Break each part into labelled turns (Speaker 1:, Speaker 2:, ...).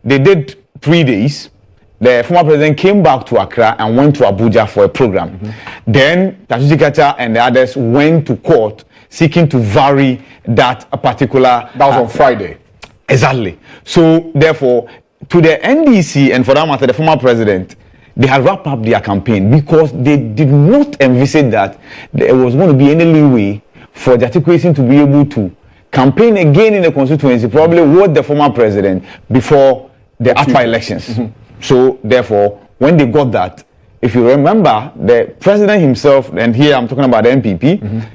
Speaker 1: they did 3 days. The former president came back to Accra and went to Abuja for a program. Then Tasusi Kacha and the others went to court seeking to vary that particular.
Speaker 2: That was on Friday.
Speaker 1: Exactly. So therefore, to the NDC and for that matter, the former president, they had wrapped up their campaign because they did not envisage that there was going to be any leeway for the Atiku to be able to campaign again in the constituency, probably with the former president before the actual elections. So therefore, when they got that, if you remember, the president himself, and here I'm talking about the MPP,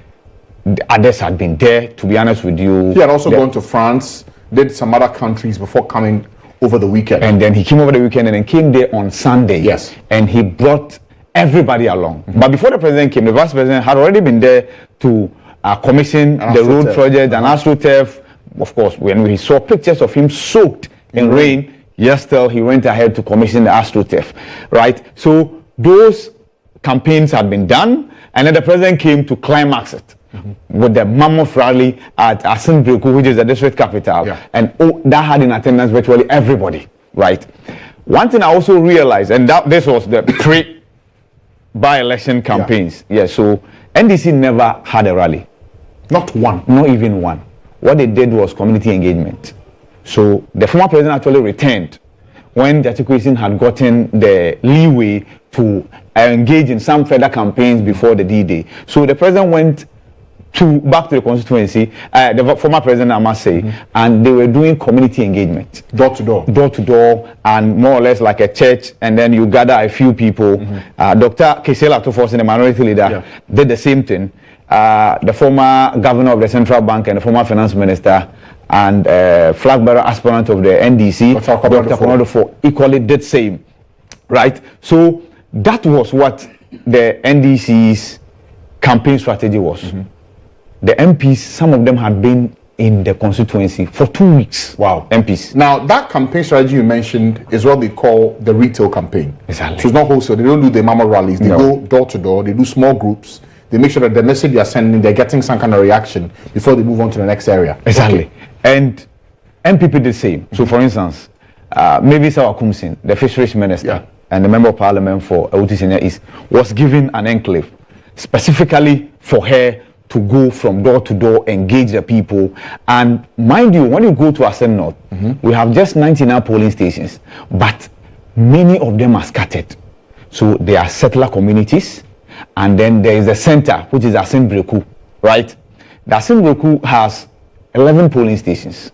Speaker 1: the others had been there, to be honest with you.
Speaker 2: He had also gone to France, did some other countries before coming over the weekend.
Speaker 1: And then he came over the weekend and then came there on Sunday.
Speaker 2: Yes.
Speaker 1: And he brought everybody along. But before the president came, the vice president had already been there to commission the road project and AstroTurf. Of course, when we saw pictures of him soaked in rain, yes, still he went ahead to commission the AstroTurf, right? So those campaigns had been done, and then the president came to climax it with the mammoth rally at Asin-Breku, which is the district capital, and that had in attendance virtually everybody, right? One thing I also realized, and that this was the by-election campaigns, so NDC never had a rally.
Speaker 2: Not one.
Speaker 1: Not even one. What they did was community engagement. So the former president actually returned when the Atiku had gotten the leeway to engage in some further campaigns before the D-Day. So the president went back to the constituency, the former president, I must say, and they were doing community engagement.
Speaker 2: Door to door.
Speaker 1: Door to door, and more or less like a church, and then you gather a few people. Dr. Kesela Tufos, the minority leader, did the same thing. The former governor of the central bank and the former finance minister and flag bearer aspirant of the NDC, Dr. Konodofo, equally did same, right? So that was what the NDC's campaign strategy was. The MPs, some of them had been in the constituency for 2 weeks.
Speaker 2: Wow.
Speaker 1: MPs.
Speaker 2: Now, that campaign strategy you mentioned is what they call the retail campaign.
Speaker 1: Exactly.
Speaker 2: So it's not wholesale. They don't do the mama rallies. They go door to door. They do small groups. They make sure that the message they are sending, they're getting some kind of reaction before they move on to the next area.
Speaker 1: Exactly. Okay. And MPP did the same. So, for instance, maybe Sawa Kumsin, the fisheries minister and the member of parliament for Awuti East, was given an enclave specifically for her to go from door to door, engage the people. And mind you, when you go to Asen North, we have just 99 polling stations, but many of them are scattered. So there are settler communities, and then there is the center, which is Asin-Breku, right? The Asin-Breku has 11 polling stations.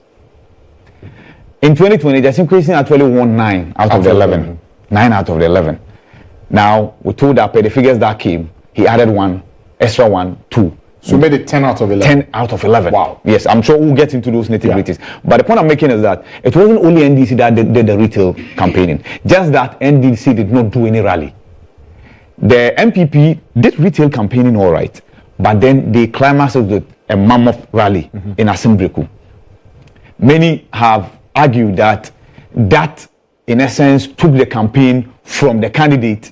Speaker 1: In 2020, the Asin actually won 9 out of the 11. 9 out of the 11. Now, we told that the figures that came, he added 1, extra 1, 2.
Speaker 2: So made it 10 out of 11.
Speaker 1: 10 out of 11.
Speaker 2: Wow.
Speaker 1: Yes, I'm sure we'll get into those nitty-gritties. But the point I'm making is that it wasn't only NDC that did the retail campaigning. Just that NDC did not do any rally. The MPP did retail campaigning all right, but then they climaxed with a mammoth rally in Asin-Breku. Many have argued that in essence, took the campaign from the candidate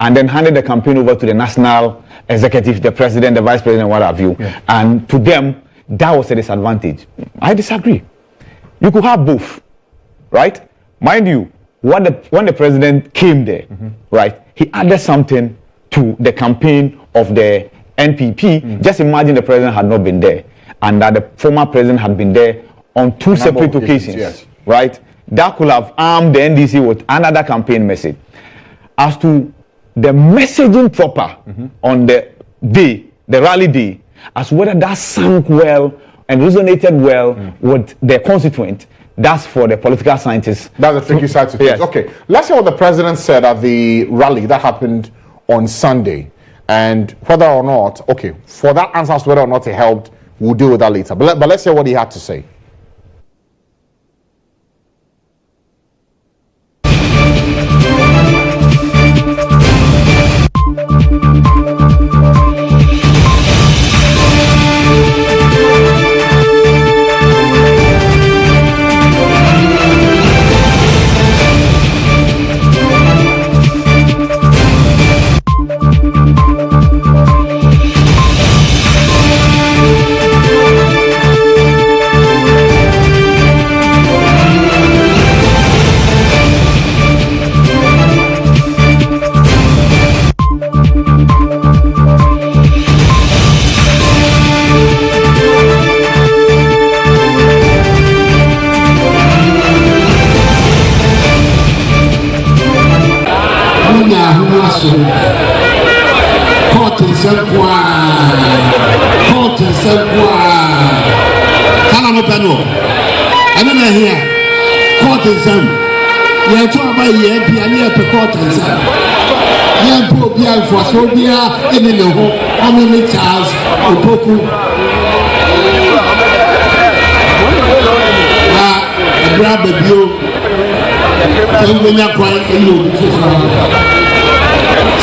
Speaker 1: and then handed the campaign over to the national executive, the president, the vice president, what have you. And to them, that was a disadvantage. I disagree. You could have both, right? Mind you, when the president came there, right, he added something to the campaign of the NPP. Just imagine the president had not been there, and that the former president had been there on 2 separate occasions, right? That could have armed the NDC with another campaign message. As to the messaging proper on the day, the rally day, as whether that sank well and resonated well with the constituent, that's for the political scientists.
Speaker 2: That's the tricky side to things. Yes. Okay, let's hear what the president said at the rally that happened on Sunday, and whether or not, for that answer as to whether or not it helped, we'll deal with that later. But let's hear what he had to say.
Speaker 3: so court nsɛmpoa kana no pɛ no ɛne na ɛhia court nsɛm yɛto aba yɛ bia ne yɛpɛ court nsɛm yɛmpo obia mfoaso obia ɛne ne ho ɔno ne Charles Opoku na ɛbra babio ɛngonya kwan ɛyɛ obi foforɔ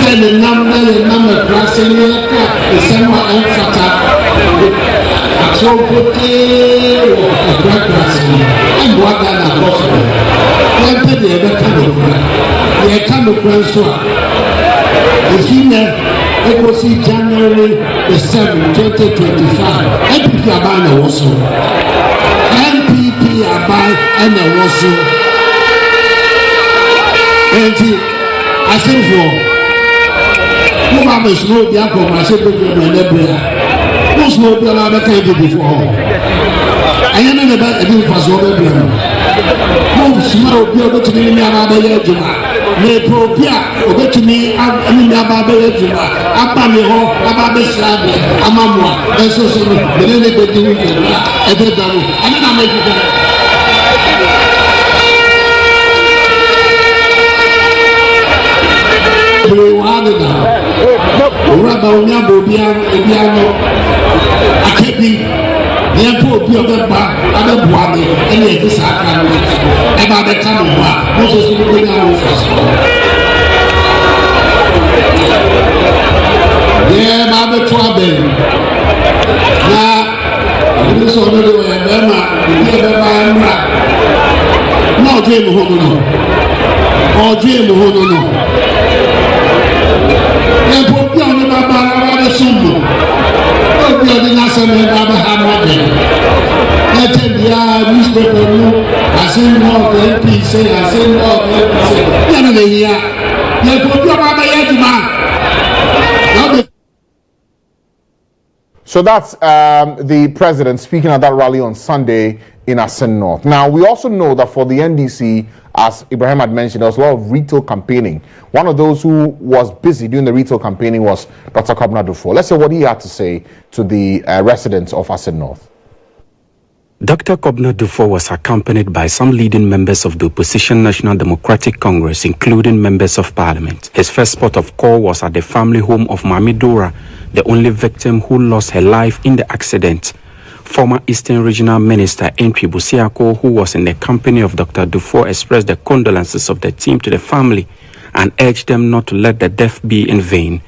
Speaker 3: sɛ ne nam na yɛ nam ɛkura sɛ ne yɛka ɛsɛm a ɛmfata atropotee wɔ ɛkura sɛ no ɛmboa Ghana kɔfo yɛmpɛ deɛ yɛbɛka nokora yɛka nokora nso a ɛfi nɛ ɛkɔsi January 7, 2025 NPP aban na ɛwɔ so NPP aban ɛna ɛwɔ so enti asɛmfoɔ wọ́n bá bẹ̀ sùnmọ́ obi akọ̀ ọ̀ma ṣe pé kí ọ̀nà ẹ̀dẹ́gbẹ̀rẹ̀ a wọ́n sùnmọ́ obi ọ̀la abẹ́ka ẹ̀dẹ́gbẹ̀ fún ọ̀ ẹ̀yẹ́ ní ẹ̀dẹ́ ẹ̀dí nfàṣọ ọ̀bẹ̀bẹ̀rẹ̀ wọ́n sùnmọ́ obi ọ̀bẹ̀tùmí ní abá abẹ́yẹ ẹ̀dwuma ní èpò obi a ọ̀bẹ̀tùmí ní abá abẹ́yẹ ẹ̀dwuma apá mi họ abá abẹ́sẹ̀ abẹ́ amamoa ẹ̀sọ̀sọ̀ mi bẹ̀rẹ̀ ní gbẹ̀dẹ̀ ní ìgbẹ̀rẹ̀ ẹ̀dẹ́ dàrú ẹ̀dẹ́ nà mẹ́ Uraba unyambo obiano akebi yempo obi obeba abebuame ene ekisa aka no eba beka no ho a moso so ko nya wo faso ye ba be to aben na ni so no le we be ma bi obeba mra na oje mu ho no Epo on the Baba Sumo. Oh, we are the national Baba Hamad. Let the newspaper I say more than MP say, I say more than MP say.
Speaker 2: So that's the president speaking at that rally on Sunday in Asin North. Now, we also know that for the NDC, as Ibrahim had mentioned, there was a lot of retail campaigning. One of those who was busy doing the retail campaigning was Dr. Kobna Duffuor. Let's hear what he had to say to the residents of Asin North.
Speaker 4: Dr. Kobna Duffuor was accompanied by some leading members of the opposition National Democratic Congress, including members of parliament. His first port of call was at the family home of Mami Dora, the only victim who lost her life in the accident. Former Eastern Regional Minister N.P. Busiako, who was in the company of Dr. Duffuor, expressed the condolences of the team to the family and urged them not to let the death be in vain.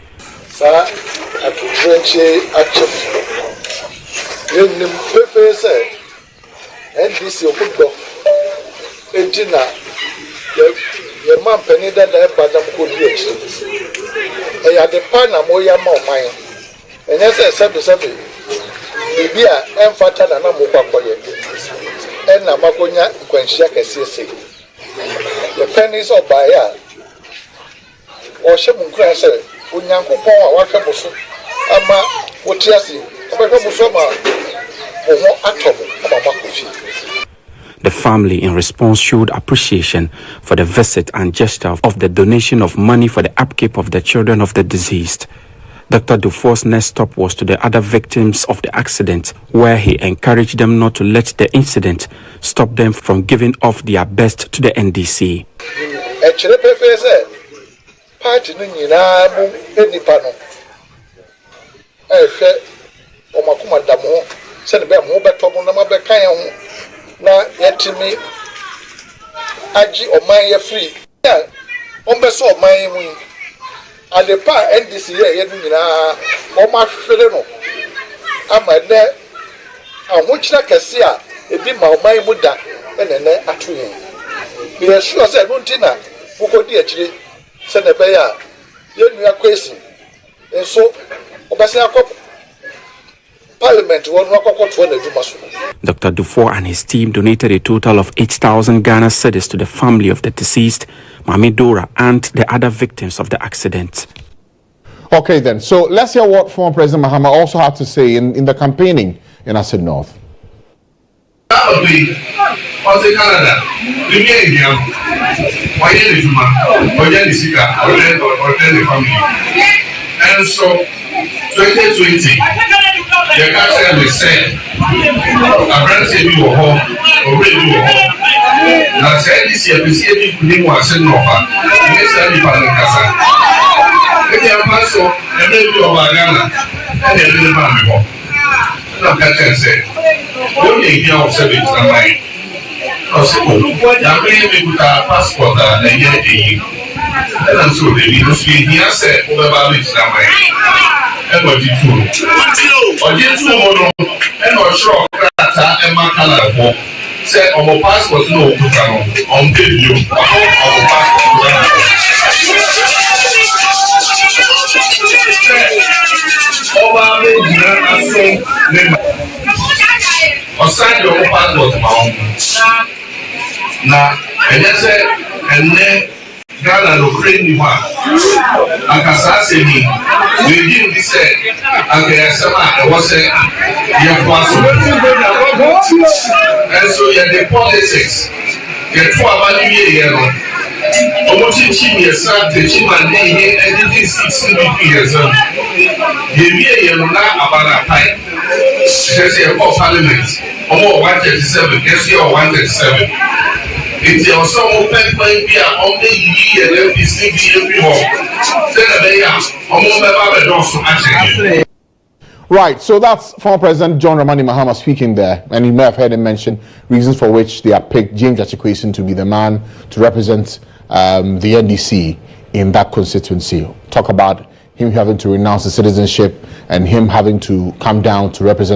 Speaker 5: Bibia emfata na na mukwakoye enna makonya kwanhia kesiese the pennies of buyer o shemunkura se onyankopon a wahwe boso ama wotiase obehwe boso ma oho atomo ama makofi.
Speaker 4: The family in response showed appreciation for the visit and gesture of the donation of money for the upkeep of the children of the deceased. Dr. Duffuor's next stop was to the other victims of the accident, where he encouraged them not to let the incident stop them from giving off their best to the NDC.
Speaker 5: Adepa NDC ye nyina o ma hwere no amane ahokyina kese a ebi ma oman mu da enene atoyen be sure say no ntina bukodi akire se ne be ya yenu akwesi enso obese akop Parliament won wakokoto na djuma so.
Speaker 4: Dr. Duffuor and his team donated a total of 8,000 Ghana cedis to the family of the deceased, Mami Dora, and the other victims of the accident.
Speaker 2: Okay, then. So let's hear what former President Mahama also had to say in the campaigning in Asin North.
Speaker 6: Ɔte Canada, the main India, ɔyɛ ne dwuma, ɔyɛ ne sika, ɔyɛ ne family. And so 2020, the country will say, aberante bi wɔ hɔ, ɔwura bi wɔ hɔ. Na sɛ NDC apɛsie bi kuni mu ase n'ɔba, ɛyɛ saa nipa ne kasa. Ɛdi apa so, ɛbɛn bi ɔba Ghana, ɛna ɛde ne ba mi hɔ. Ɛna ɔka kyɛn sɛ, wɔn yɛ nhia wɔ sɛ bɛgyina man. Ɔsɛ o, yàgbé yɛ mi kuta passport a ɛyɛ eyi. Ɛna nso o debi, nso yɛ nhia sɛ ɔbɛba bɛgyina man. Ɛna ɔdi tu. Ɔdi tu mu no, ɛna ɔtwerɛ krataa ɛma kala ɛfɔ. Sɛ ɔmo passport na okuta no, ɔmo de bio, ɔmo passport na ɛfɔ. Ọba méjìlá aso ní ma ọ̀sán di ọmọ passport ma wọn na ẹ̀yẹ sẹ ẹ̀nẹ́ Ghana lókèrè ní wa akasa asèmi wèéjì ní sẹ akẹ́yẹsẹ́m a ẹ̀wọ́ sẹ yẹ fọ́ aso ẹ̀sọ́ yẹ di politics yẹ tó abáyé yẹ no ọmọ chichi yẹ sá tẹ̀chí ma ní ihe ẹ̀dídì 6 níbi yẹ sẹ́m. Yẹ̀míyẹ̀ yẹn na abala pipe ṣẹ̀ṣẹ̀ ẹ̀kọ́ parliament ọmọ 137 kẹ́sì ọ̀ 137 ètì ọ̀sán ọmọ pẹ́pẹ́ bí a ọmọ yìí yẹn NPC bí ebi họ sẹ́nà bẹ́yà ọmọ bẹ́ẹ̀ bá bẹ̀ dọ̀sùn àṣẹ.
Speaker 2: Right, so that's former President John Dramani Mahama speaking there, and you may have heard him mention reasons for which they have picked James GHOne to be the man to represent the NDC in that constituency. Talk about him having to renounce his citizenship and him having to come down to represent